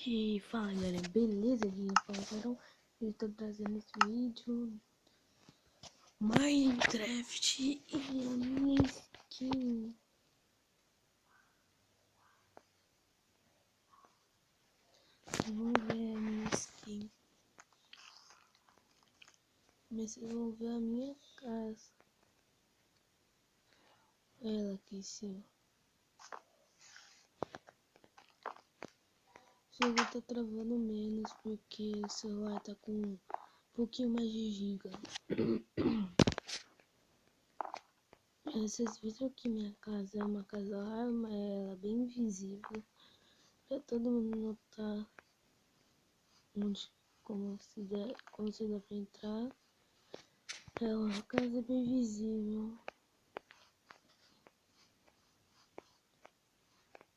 E fala galera, beleza? Aqui então eu estou trazendo esse vídeo Minecraft e a minha skin. Vamos ver a minha skin. Mas vocês vão ver a minha casa. Ela aqui em cima. O jogo tá travando menos porque o celular tá com um pouquinho mais de giga. Vocês viram que minha casa é uma casa rara, mas ela é bem visível pra todo mundo notar como se dá pra entrar. É uma casa bem visível.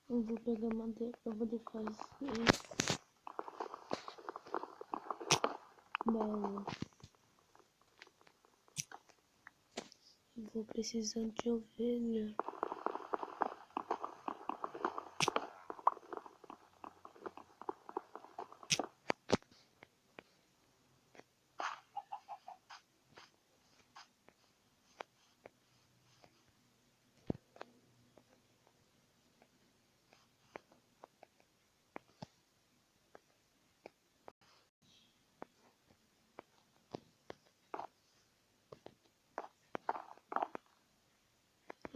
Eu vou pegar madeira pra poder fazer baú. Eu vou precisar de ovelha.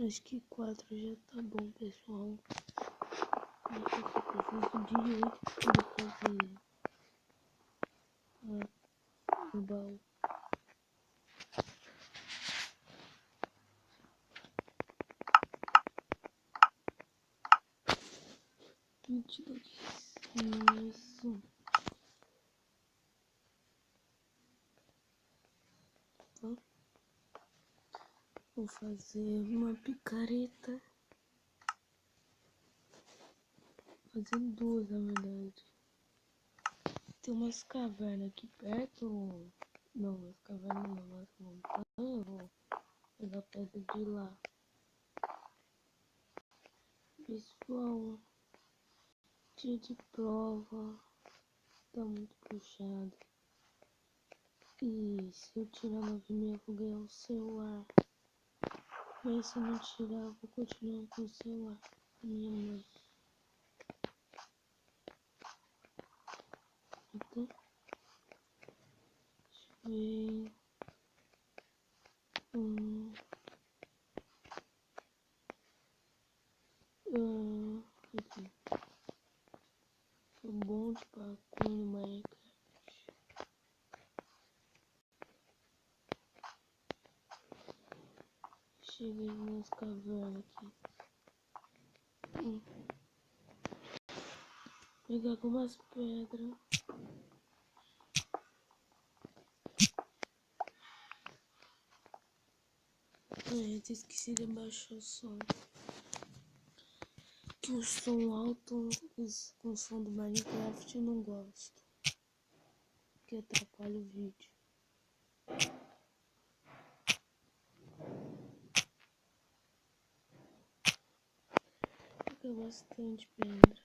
Acho que 4 já tá bom, pessoal. Eu preciso de 8 para fazer o baú. Isso. Vou fazer uma picareta. Fazer duas, na verdade. Tem umas cavernas aqui perto. Não, umas cavernas não, umas montanhas. Eu vou pegar pedra de lá. Pessoal, dia de prova tá muito puxado. E se eu tirar 9,5 eu vou ganhar um celular. Mas se eu não tirar, eu vou continuar com o celular da minha mãe. Então, deixa eu ver. Aqui. Sou bom de parkour no Minecraft. Cheguei nas cavernas aqui. Pegar algumas pedras. Esqueci de baixar o som. Que o som alto, o som do Minecraft eu não gosto. Que atrapalha o vídeo. Pegar bastante pedra.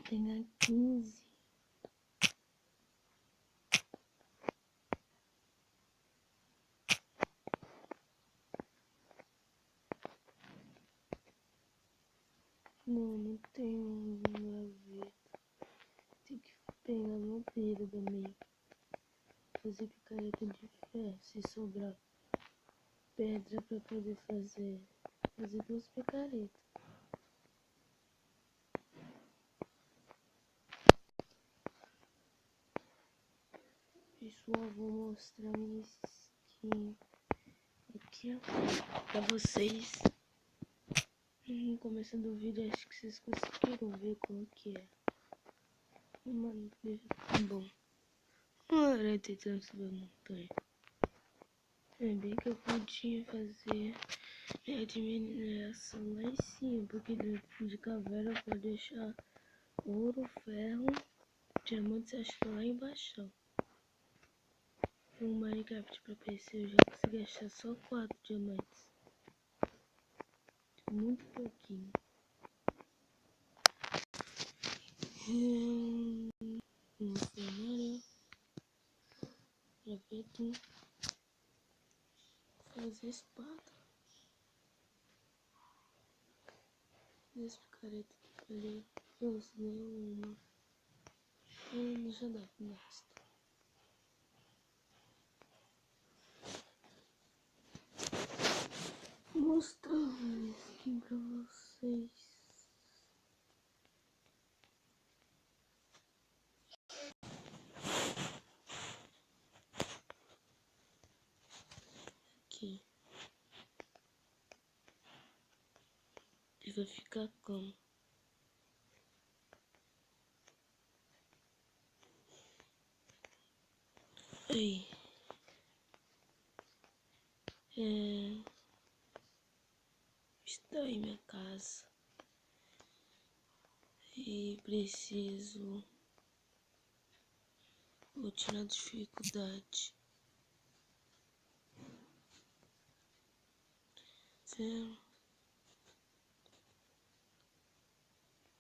Pegar 15. Não tenho gaveta. Tem que pegar madeira também. Fazer picareta de ferro, se sobrar pedra pra poder fazer duas picaretas. Pessoal, vou mostrar minha skin aqui pra vocês. No começo do vídeo acho que vocês conseguiram ver como que é. Mano, tá bom. Olha, tentando subir a montanha. É bem que eu podia fazer de mineração lá em cima, porque dentro de caverna pode deixar ouro, ferro, diamantes, acho que lá embaixo. No Minecraft pra PC eu já consegui achar só 4 diamantes. Muito pouquinho. Um cenário. Graveto. Fazer espada. Esse picareta aqui ali. Eu usei uma. Deixa eu dar pro resto. Mostrando aqui pra vocês. Aqui. E vai ficar como? Aí. Estou em minha casa. E preciso. Vou tirar a dificuldade. Zero.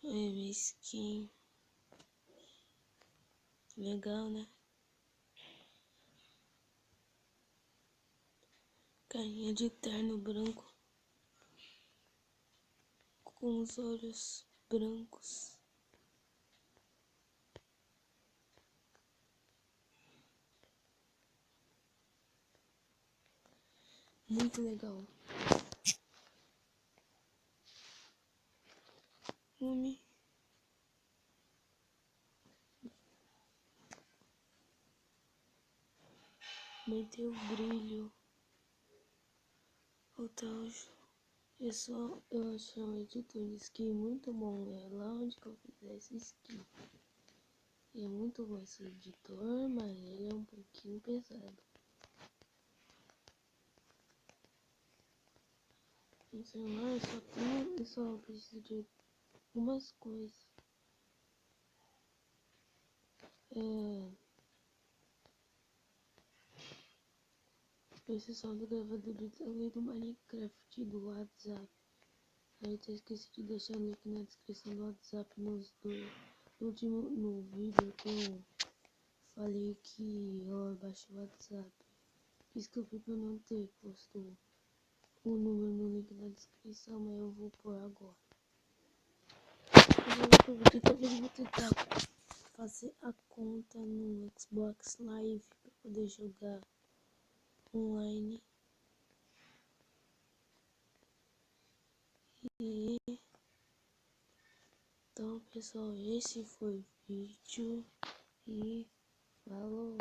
Aí, minha skin. Legal, né? Carinha de terno branco. Com os olhos brancos. Muito legal. Nome. Meteu o brilho. O tal. Pessoal, eu achei um editor de skin muito bom. É lá onde que eu fiz essa skin. E é muito bom esse editor, mas ele é um pouquinho pesado. No celular eu só preciso de algumas coisas. Esse só do gravador de tela do Minecraft do WhatsApp. Aí eu esqueci de deixar o link na descrição do WhatsApp no vídeo que eu falei que eu baixei o WhatsApp. Desculpe por não ter posto o número no link na descrição, mas eu vou pôr agora. Talvez eu vou tentar fazer a conta no Xbox Live para poder jogar online. E então, pessoal, esse foi o vídeo e falou!